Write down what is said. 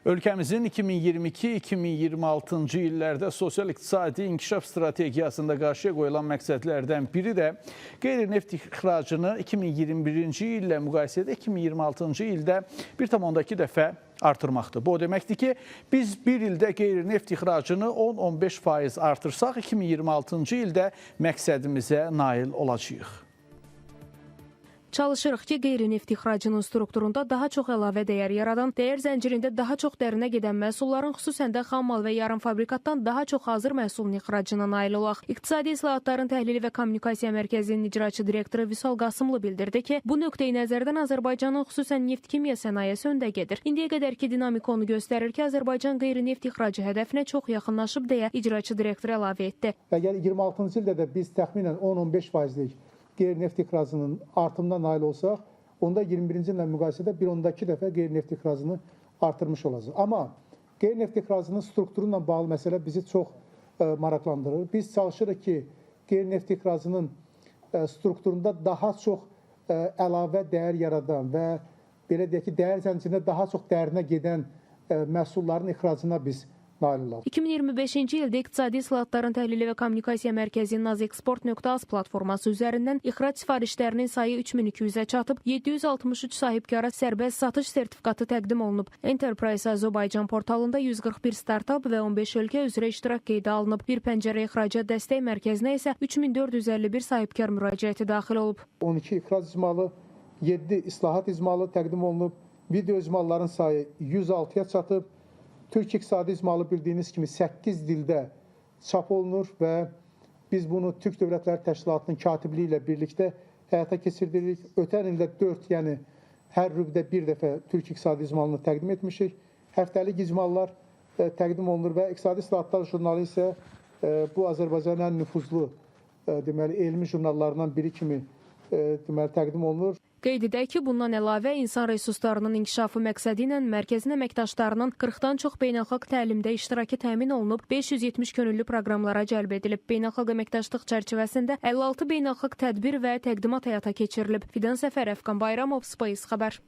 Ölkəmizin 2022-2026-cı illərdə sosial-iqtisadi inkişaf strategiyasında qarşıya qoyulan məqsədlərdən biri də qeyri-neft ixracını 2021-ci illə müqayisədə 2026-cı ildə 1,2 dəfə artırmaqdır. Bu o deməkdir ki, biz bir ildə qeyri-neft ixracını 10-15% artırsaq, 2026-cı ildə məqsədimizə nail olacağıq. Çalışırıq ki, qeyri-neft ixracının strukturunda daha çox əlavə dəyər yaradan, dəyər zəncirində daha çox dərinə gedən məhsulların, xüsusən də xammal və yarımfabrikatdan daha çox hazır məhsulun ixracına nail olaq. İqtisadi İslahatların Təhlili və Kommunikasiya Mərkəzinin icraçı direktoru Vüsal Qasımlı bildirdi ki, bu nöqteyi nəzərdən Azərbaycanın xüsusən neft-kimya sənayesi öndə gedir. İndiyə qədərki dinamika onu göstərir ki, Azərbaycan qeyri-neft ixracı hədəfinə çox yaxınlaşıb deyə icraçı direktor əlavə etdi. Əgər 26-cı ildə də biz təxminən 10-15%lik qeyri-neft ixracının artımına nail olsaq, onda 21-ci illə müqayisədə 1,2 dəfə qeyri-neft ixracını artırmış olacaq. Amma qeyri-neft ixracının strukturu ilə bağlı məsələ bizi çox maraqlandırır. Biz çalışırıq ki, qeyri-neft ixracının strukturunda daha çox əlavə dəyər yaradan və belə deyək ki, dəyər zəncirində daha çox dərinə gedən məhsulların ixracına biz nail olaq. 2025-ci ildə İqtisadi İslahatların Təhlili və Kommunikasiya Mərkəzinin Nazexport.az platforması üzərindən ixrac sifarişlərinin sayı 3200-ə çatıb, 763 sahibkara sərbəst satış sertifikatı təqdim olunub. Enterprise Azərbaycan portalında 141 startap və 15 ölkə üzrə iştirak qeydə alınıb. Bir pəncərə ixracat dəstək mərkəzinə isə 3451 sahibkar müraciəti daxil olub. 12 ixrac icmalı, 7 islahat icmalı təqdim olunub. Video icmalların sayı 106-ya çatıb. Türk İqtisadi İcmalı bildiyiniz kimi 8 dildə çap olunur və biz bunu Türk Dövlətləri Təşkilatının katibliyi ilə birlikdə həyata keçirdirik. Ötən ildə 4, yəni hər rübdə bir dəfə Türk İqtisadi İcmalını təqdim etmişik. Həftəlik icmallar təqdim olunur və İqtisadi İslahatlar jurnalı isə bu Azərbaycanın ən nüfuzlu deməli, elmi jurnallarından biri kimi deməli, təqdim olunur. Qeyd edək ki, bundan əlavə insan resurslarının inkişafı məqsədi ilə mərkəzin əməkdaşlarının 40-dan çox beynəlxalq təlimdə iştirakı təmin olunub, 570 könüllü proqramlara cəlb edilib. Beynəlxalq əməkdaşlıq çərçivəsində 56 beynəlxalq tədbir və təqdimat həyata keçirilib. Fidan Səfərov, Əfqan Bayramov, Space xəbər.